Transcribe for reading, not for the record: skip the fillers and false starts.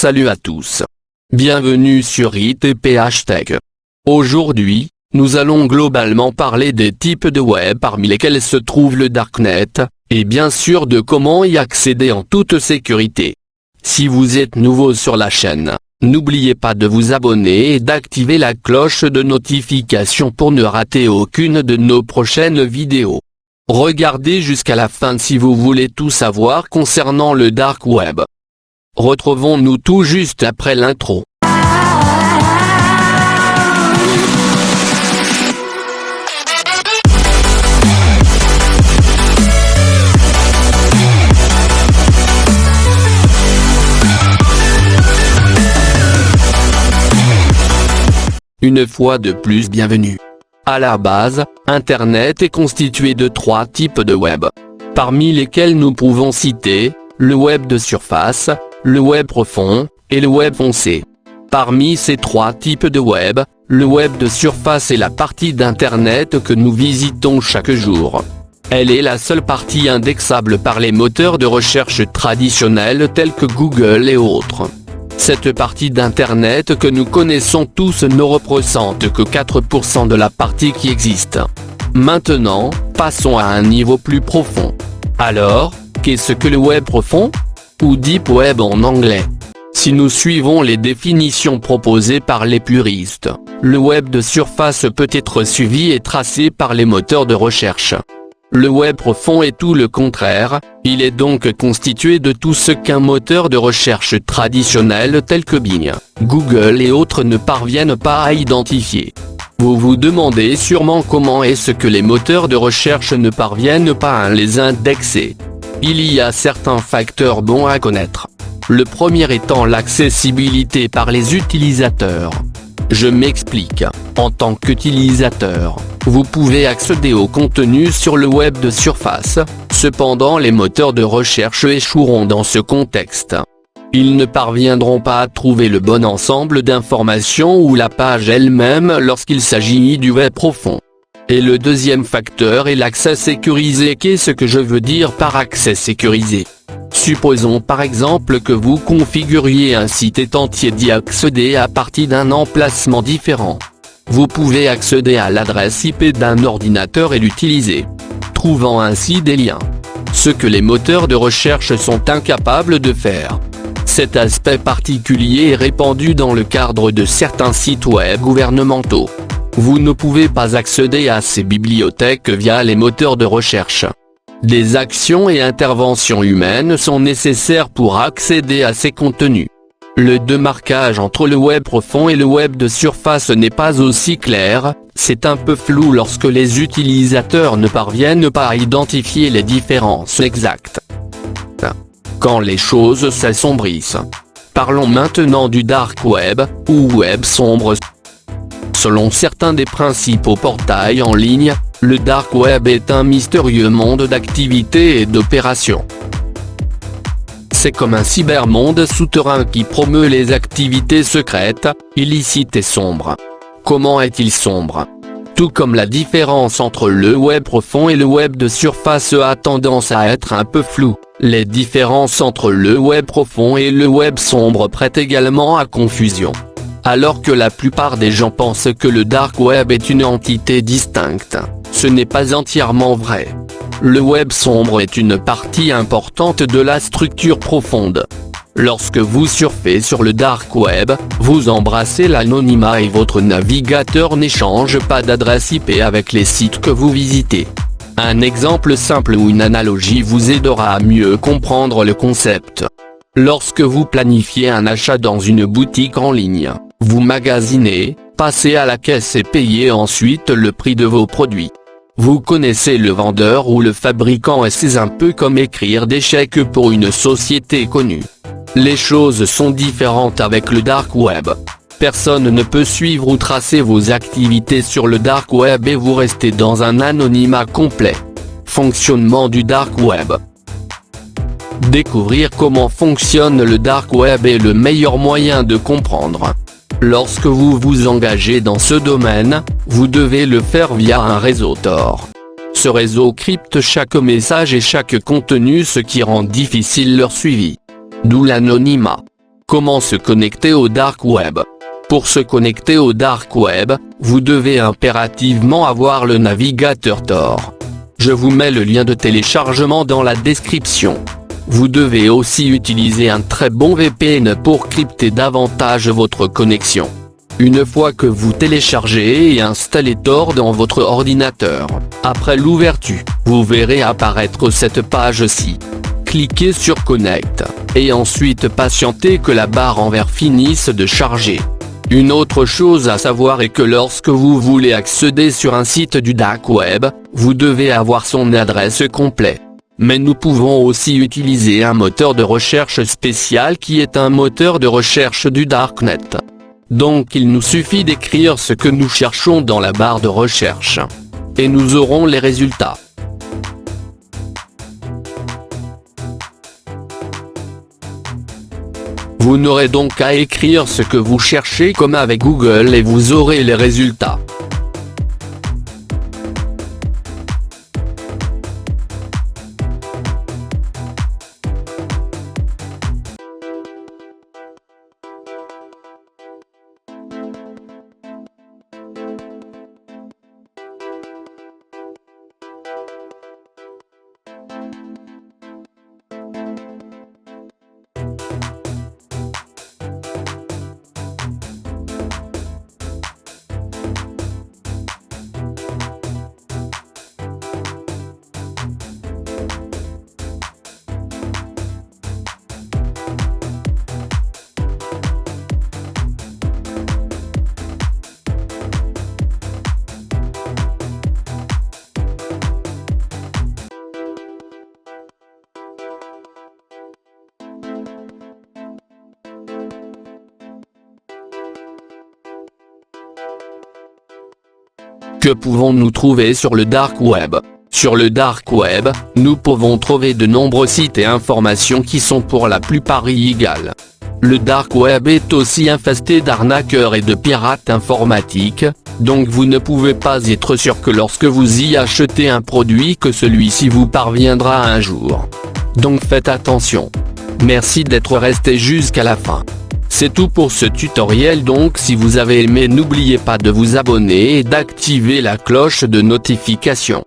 Salut à tous. Bienvenue sur ITPH Tech. Aujourd'hui, nous allons globalement parler des types de web parmi lesquels se trouve le Darknet, et bien sûr de comment y accéder en toute sécurité. Si vous êtes nouveau sur la chaîne, n'oubliez pas de vous abonner et d'activer la cloche de notification pour ne rater aucune de nos prochaines vidéos. Regardez jusqu'à la fin si vous voulez tout savoir concernant le Dark Web. Retrouvons-nous tout juste après l'intro. Une fois de plus bienvenue. À la base, Internet est constitué de 3 types de web, parmi lesquels nous pouvons citer le web de surface, le web profond, et le web foncé. Parmi ces 3 types de web, le web de surface est la partie d'Internet que nous visitons chaque jour. Elle est la seule partie indexable par les moteurs de recherche traditionnels tels que Google et autres. Cette partie d'Internet que nous connaissons tous ne représente que 4% de la partie qui existe. Maintenant, passons à un niveau plus profond. Alors, qu'est-ce que le web profond ? Ou Deep Web en anglais. Si nous suivons les définitions proposées par les puristes, le web de surface peut être suivi et tracé par les moteurs de recherche. Le web profond est tout le contraire, il est donc constitué de tout ce qu'un moteur de recherche traditionnel tel que Bing, Google et autres ne parviennent pas à identifier. Vous vous demandez sûrement comment est-ce que les moteurs de recherche ne parviennent pas à les indexer. Il y a certains facteurs bons à connaître. Le premier étant l'accessibilité par les utilisateurs. Je m'explique. En tant qu'utilisateur, vous pouvez accéder au contenu sur le web de surface, cependant les moteurs de recherche échoueront dans ce contexte. Ils ne parviendront pas à trouver le bon ensemble d'informations ou la page elle-même lorsqu'il s'agit du web profond. Et le deuxième facteur est l'accès sécurisé. Qu'est-ce que je veux dire par accès sécurisé ? Supposons par exemple que vous configuriez un site entier d'y accéder à partir d'un emplacement différent. Vous pouvez accéder à l'adresse IP d'un ordinateur et l'utiliser, trouvant ainsi des liens. Ce que les moteurs de recherche sont incapables de faire. Cet aspect particulier est répandu dans le cadre de certains sites web gouvernementaux. Vous ne pouvez pas accéder à ces bibliothèques via les moteurs de recherche. Des actions et interventions humaines sont nécessaires pour accéder à ces contenus. Le démarquage entre le web profond et le web de surface n'est pas aussi clair, c'est un peu flou lorsque les utilisateurs ne parviennent pas à identifier les différences exactes. Quand les choses s'assombrissent. Parlons maintenant du Dark Web, ou web sombre. Selon certains des principaux portails en ligne, le Dark Web est un mystérieux monde d'activités et d'opérations. C'est comme un cybermonde souterrain qui promeut les activités secrètes, illicites et sombres. Comment est-il sombre ? Tout comme la différence entre le web profond et le web de surface a tendance à être un peu floue, les différences entre le web profond et le web sombre prêtent également à confusion. Alors que la plupart des gens pensent que le Dark Web est une entité distincte, ce n'est pas entièrement vrai. Le web sombre est une partie importante de la structure profonde. Lorsque vous surfez sur le Dark Web, vous embrassez l'anonymat et votre navigateur n'échange pas d'adresse IP avec les sites que vous visitez. Un exemple simple ou une analogie vous aidera à mieux comprendre le concept. Lorsque vous planifiez un achat dans une boutique en ligne, vous magasinez, passez à la caisse et payez ensuite le prix de vos produits. Vous connaissez le vendeur ou le fabricant et c'est un peu comme écrire des chèques pour une société connue. Les choses sont différentes avec le Dark Web. Personne ne peut suivre ou tracer vos activités sur le Dark Web et vous restez dans un anonymat complet. Fonctionnement du Dark Web. Découvrir comment fonctionne le Dark Web est le meilleur moyen de comprendre. Lorsque vous vous engagez dans ce domaine, vous devez le faire via un réseau Tor. Ce réseau crypte chaque message et chaque contenu, ce qui rend difficile leur suivi. D'où l'anonymat. Comment se connecter au Dark Web? Pour se connecter au Dark Web, vous devez impérativement avoir le navigateur Tor. Je vous mets le lien de téléchargement dans la description. Vous devez aussi utiliser un très bon VPN pour crypter davantage votre connexion. Une fois que vous téléchargez et installez Tor dans votre ordinateur, après l'ouverture, vous verrez apparaître cette page-ci. Cliquez sur Connect, et ensuite patientez que la barre en vert finisse de charger. Une autre chose à savoir est que lorsque vous voulez accéder sur un site du Dark Web, vous devez avoir son adresse complète. Mais nous pouvons aussi utiliser un moteur de recherche spécial qui est un moteur de recherche du Darknet. Donc il nous suffit d'écrire ce que nous cherchons dans la barre de recherche. Et nous aurons les résultats. Vous n'aurez donc qu'à écrire ce que vous cherchez comme avec Google et vous aurez les résultats. Que pouvons-nous trouver sur le Dark Web? Sur le Dark Web, nous pouvons trouver de nombreux sites et informations qui sont pour la plupart illégales. Le Dark Web est aussi infesté d'arnaqueurs et de pirates informatiques, donc vous ne pouvez pas être sûr que lorsque vous y achetez un produit que celui-ci vous parviendra un jour. Donc faites attention. Merci d'être resté jusqu'à la fin. C'est tout pour ce tutoriel, donc si vous avez aimé n'oubliez pas de vous abonner et d'activer la cloche de notification.